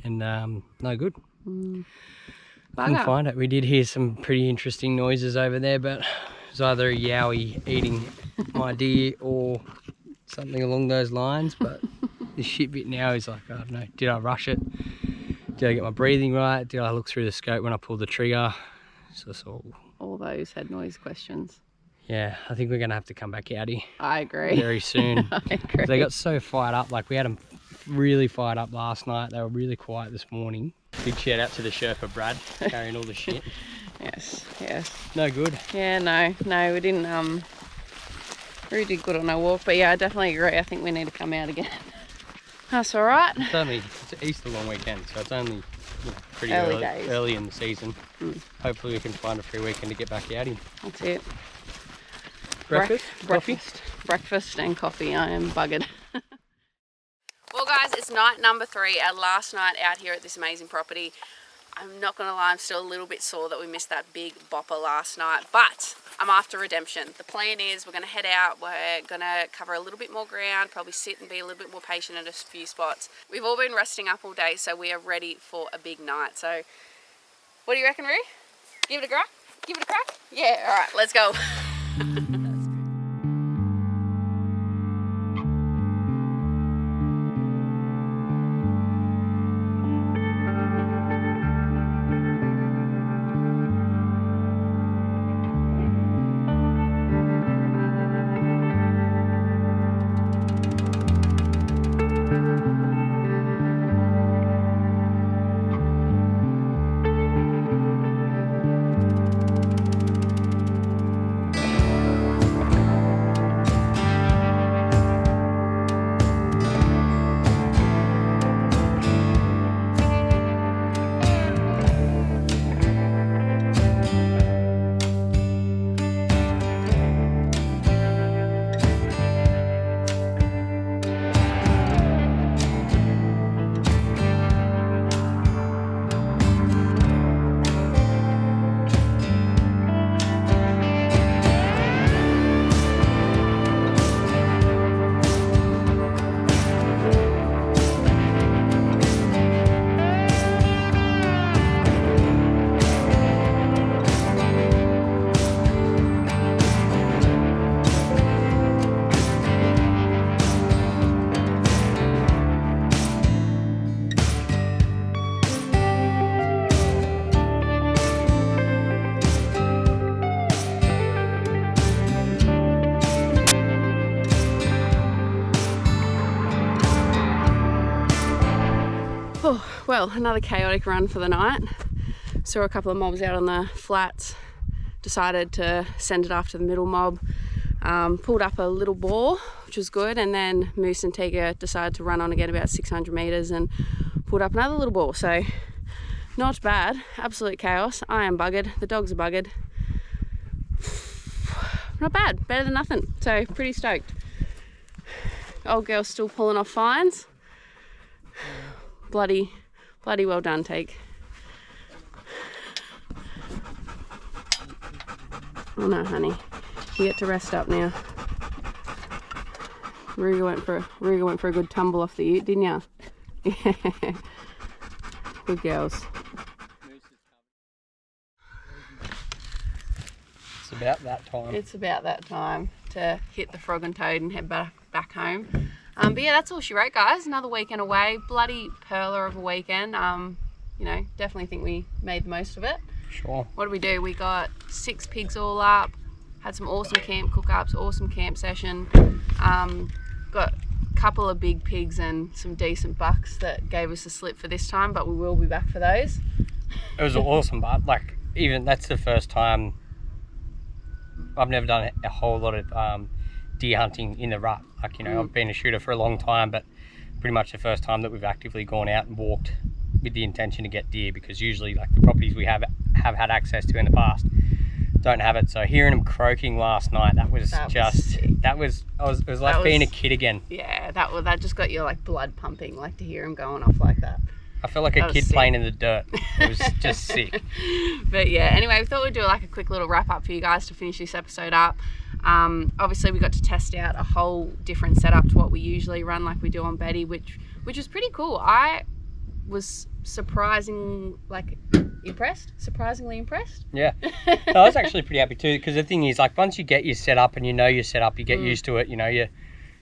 And no good. Couldn't find it. We did hear some pretty interesting noises over there, but it was either a yowie eating my deer or something along those lines. But the shit bit now is like, I don't know, did I rush it? Did I get my breathing right? Did I look through the scope when I pulled the trigger? So it's all those head noise questions. Yeah, I think we're gonna have to come back out here I agree. very soon. I agree. They got so fired up. Like we had them really fired up last night. They were really quiet this morning. Big shout out to the Sherpa Brad carrying all the shit. Yes, yes. No good. Yeah, no, we didn't really did good on our walk, but yeah, I definitely agree. I think we need to come out again. That's all right. It's Easter long weekend, so it's only pretty Early days. early in the season. Hopefully we can find a free weekend to get back out in. That's it. Breakfast? Coffee? Breakfast and coffee. I am buggered. Well guys, it's night number 3, our last night out here at this amazing property. I'm not gonna lie, I'm still a little bit sore that we missed that big bopper last night, but I'm after redemption. The plan is we're gonna head out, we're gonna cover a little bit more ground, probably sit and be a little bit more patient at a few spots. We've all been resting up all day, so we are ready for a big night. So what do you reckon, Roo? Give it a crack? Give it a crack? Yeah, all right, let's go. Well, another chaotic run for the night. Saw a couple of mobs out on the flats, decided to send it after the middle mob. Pulled up a little boar, which was good, and then Moose and Tiger decided to run on again about 600 meters and pulled up another little boar. So not bad, absolute chaos. I am buggered, the dogs are buggered. Not bad, better than nothing. So pretty stoked. Old girl's still pulling off fines. Bloody well done, Teague. Oh no, honey, you get to rest up now. Ruga went for a good tumble off the ute, didn't ya? Yeah. Good girls. It's about that time. It's about that time to hit the frog and toad and head back home. But yeah, that's all she wrote, guys. Another weekend away. Bloody perler of a weekend. You know, definitely think we made the most of it. Sure. What did we do? We got 6 pigs all up, had some awesome camp cook-ups, awesome camp session. Got a couple of big pigs and some decent bucks that gave us a slip for this time, but we will be back for those. It was awesome, but like, even that's the first time I've never done a whole lot of deer hunting in the rut. Like, you know, I've been a shooter for a long time, but pretty much the first time that we've actively gone out and walked with the intention to get deer, because usually like the properties we have had access to in the past don't have it. So hearing them croaking last night, it was like being a kid again. Yeah, that just got your like blood pumping, like to hear them going off like that. I felt like a kid playing in the dirt. It was just sick. But yeah, anyway, we thought we'd do like a quick little wrap up for you guys to finish this episode up. Obviously we got to test out a whole different setup to what we usually run, like we do on Betty, which was pretty cool. I was surprisingly impressed. Yeah, no, I was actually pretty happy too, because the thing is, like, once you get your setup and you know your setup, you get used to it, you know, you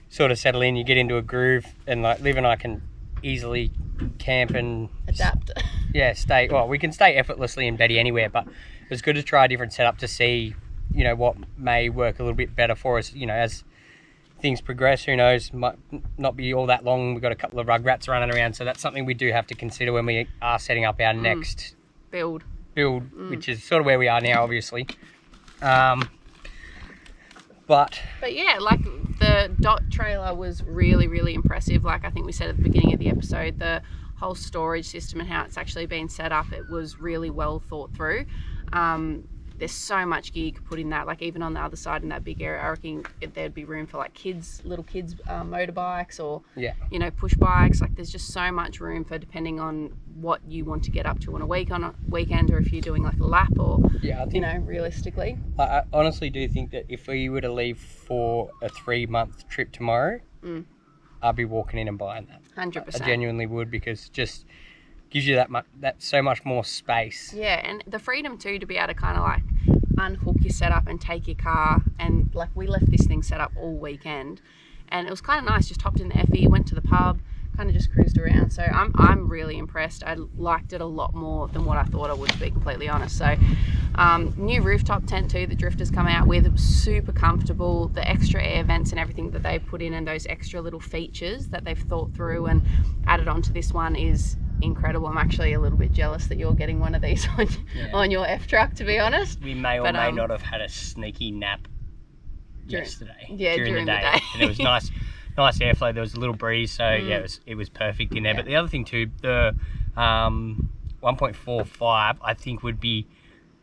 sort of settle in, you get into a groove, and like Liv and I can easily camp and adapt. Yeah, we can stay effortlessly in Betty anywhere, but it was good to try a different setup to see, you know, what may work a little bit better for us, you know, as things progress. Who knows, might not be all that long. We've got a couple of rug rats running around, so that's something we do have to consider when we are setting up our next build, which is sort of where we are now, obviously. But yeah, like the dot trailer was really impressive. Like I think we said at the beginning of the episode, the whole storage system and how it's actually been set up, it was really well thought through. There's so much gear you could put in that, like even on the other side in that big area, I reckon there'd be room for like little kids motorbikes or, you know, push bikes. Like there's just so much room for, depending on what you want to get up to on a weekend, or if you're doing like a lap, or, I think, you know, realistically. I honestly do think that if we were to leave for a 3-month trip tomorrow, I'd be walking in and buying that. 100%. I genuinely would, because just gives you that so much more space. Yeah, and the freedom too to be able to kind of like unhook your setup and take your car, and like we left this thing set up all weekend, and it was kind of nice. Just hopped in the Effie, went to the pub, kind of just cruised around. So I'm really impressed. I liked it a lot more than what I thought I would, to be completely honest. So new rooftop tent too that Drifter's come out with. It was super comfortable. The extra air vents and everything that they put in, and those extra little features that they've thought through and added onto this one is incredible. I'm actually a little bit jealous that you're getting one of these on your F truck, to be honest. We may or may not have had a sneaky nap yesterday. During the day. And it was nice airflow. There was a little breeze, so yeah, it was perfect in there. But the other thing too, the 1.45 I think would be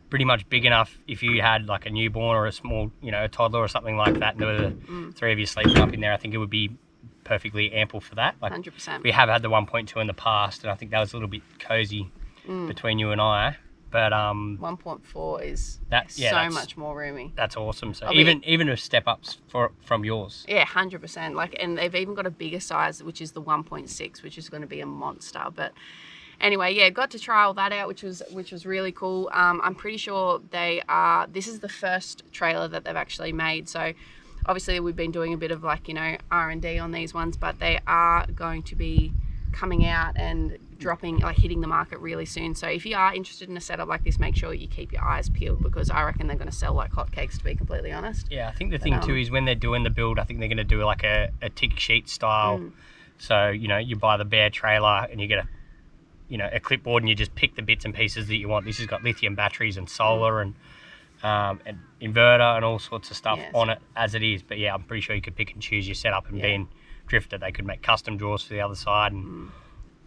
pretty much big enough if you had like a newborn or a small, you know, a toddler or something like that, and there were 3 of you sleeping up in there. I think it would be perfectly ample for that. Like 100%. We have had the 1.2 in the past, and I think that was a little bit cozy between you and I. But 1.4 is so much more roomy. That's awesome. So even with step ups from yours. Yeah, 100%. Like, and they've even got a bigger size, which is the 1.6, which is going to be a monster. But anyway, yeah, got to try all that out, which was really cool. I'm pretty sure this is the first trailer that they've actually made. So obviously we've been doing a bit of like, you know, R&D on these ones, but they are going to be coming out and dropping, like hitting the market really soon. So if you are interested in a setup like this, make sure you keep your eyes peeled, because I reckon they're going to sell like hotcakes, to be completely honest. Yeah, I think the thing too is when they're doing the build, I think they're going to do like a tick sheet style. So, you know, you buy the bare trailer and you get a clipboard, and you just pick the bits and pieces that you want. This has got lithium batteries and solar and inverter and all sorts of stuff on it as it is. But yeah, I'm pretty sure you could pick and choose your setup, and being Drifter, they could make custom drawers for the other side and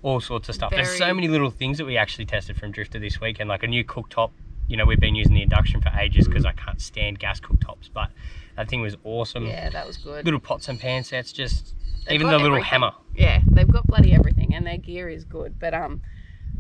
all sorts of stuff. There's so many little things that we actually tested from Drifter this week, and like a new cooktop. You know, we've been using the induction for ages because I can't stand gas cooktops, but that thing was awesome. Yeah, that was good. Little pots and pan sets, even the little hammer. Yeah, they've got bloody everything, and their gear is good. But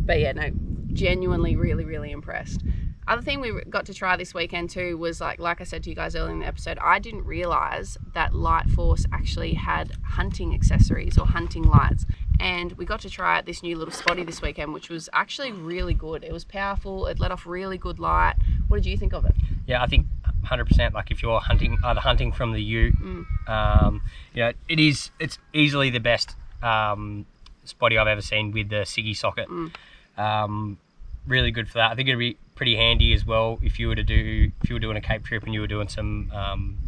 yeah, no, genuinely really impressed. Other thing we got to try this weekend too was like I said to you guys earlier in the episode, I didn't realise that LIGHTFORCE actually had hunting accessories or hunting lights. And we got to try out this new little spotty this weekend, which was actually really good. It was powerful. It let off really good light. What did you think of it? Yeah, I think 100%. Like if you're either hunting from the ute, it's easily the best spotty I've ever seen with the Siggy socket. Really good for that. I think it'd be pretty handy as well if you were doing a Cape trip and you were doing some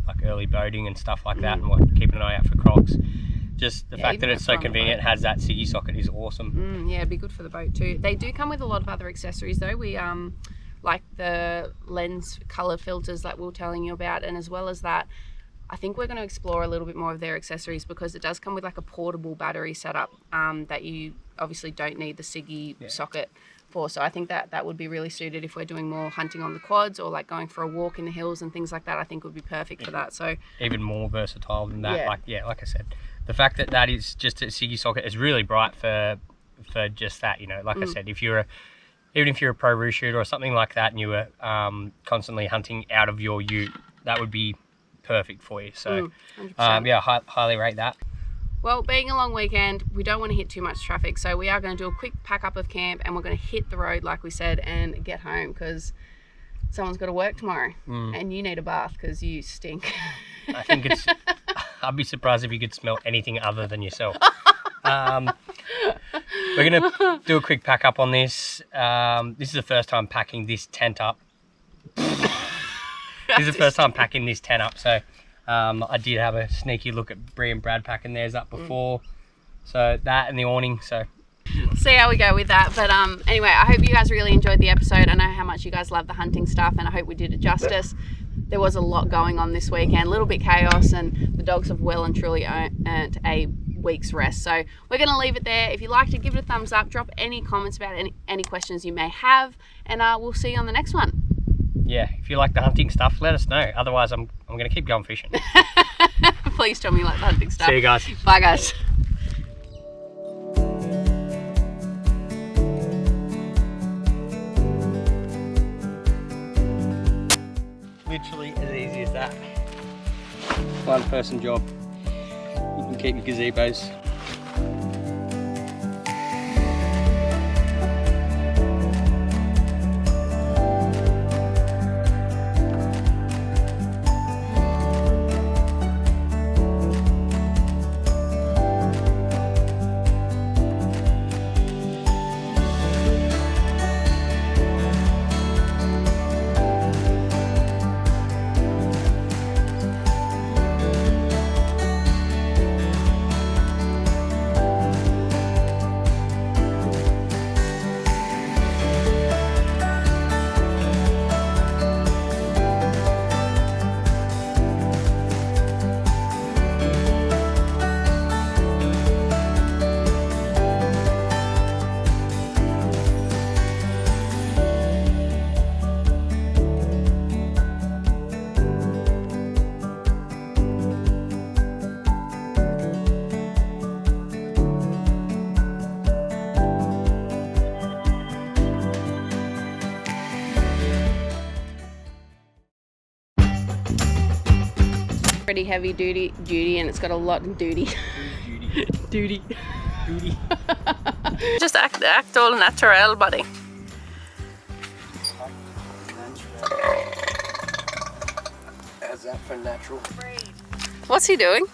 like early boating and stuff like that, and keeping an eye out for crocs. Just the fact that it's so convenient, has that Siggy socket is awesome. Yeah, it'd be good for the boat too. They do come with a lot of other accessories though. We like the lens color filters that we were telling you about, and as well as that, I think we're going to explore a little bit more of their accessories, because it does come with like a portable battery setup that you obviously don't need the Siggy socket for. So I think that would be really suited if we're doing more hunting on the quads, or like going for a walk in the hills and things like that. I think would be perfect for that. So even more versatile than that. Like I said, the fact that is just a Siggy socket is really bright for just that. Like I said, even if you're a pro roo shooter or something like that, and you were constantly hunting out of your ute, that would be perfect for you. So highly rate that. Well, being a long weekend, we don't want to hit too much traffic, so we are going to do a quick pack up of camp, and we're going to hit the road like we said and get home, because someone's got to work tomorrow and you need a bath because you stink. I think I'd be surprised if you could smell anything other than yourself. We're going to do a quick pack up on this. This is the first time packing this tent up. This is the first time packing this tent up, so I did have a sneaky look at Bree and Brad packing theirs up before. So that and the awning, so see how we go with that. But anyway, I hope you guys really enjoyed the episode. I know how much you guys love the hunting stuff, and I hope we did it justice. There was a lot going on this weekend, a little bit chaos, and the dogs have well and truly earned a week's rest. So we're going to leave it there. If you liked it, give it a thumbs up, drop any comments about any questions you may have, and we'll see you on the next one. Yeah, if you like the hunting stuff, let us know. Otherwise, I'm going to keep going fishing. Please tell me you like the hunting stuff. See you guys. Bye guys. Literally as easy as that. One person job. You can keep your gazebos. Pretty heavy duty, and it's got a lot of duty. Duty. Just act all natural, buddy. How's that for natural? What's he doing?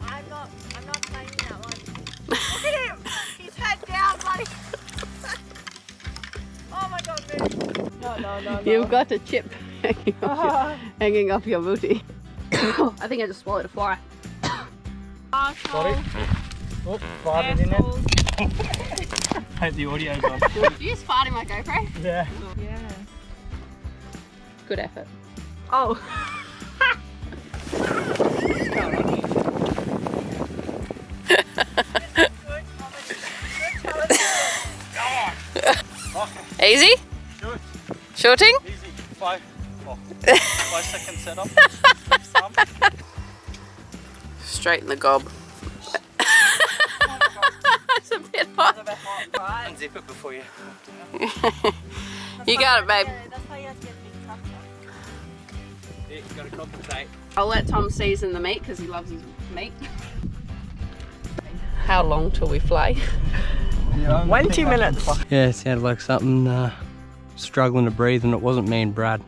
I'm not playing that one. Look at him! He's head down, buddy. Oh my god, move. No. You've got a chip hanging off your booty. I think I just swallowed a fly. Asshole. Oh, farted in it. Hope the audio's on. Did you just fart in my GoPro? Yeah. Yeah. Good effort. Oh. Easy? Good. Shorting? Easy. 5 second setup. Straight in the gob. It's a bit hot. Unzip it before you. You got it, babe. That's why you have to get a big tractor. Yeah, you gotta compensate. I'll let Tom season the meat because he loves his meat. How long till we flay? 20 minutes. Yeah, it sounded like something struggling to breathe, and it wasn't me and Brad.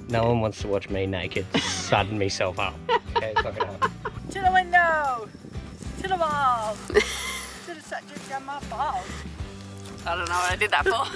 No one wants to watch me naked, sudden myself up. Okay, it's not gonna happen. To the window! To the wall! To the set, just get my balls. I don't know what I did that for.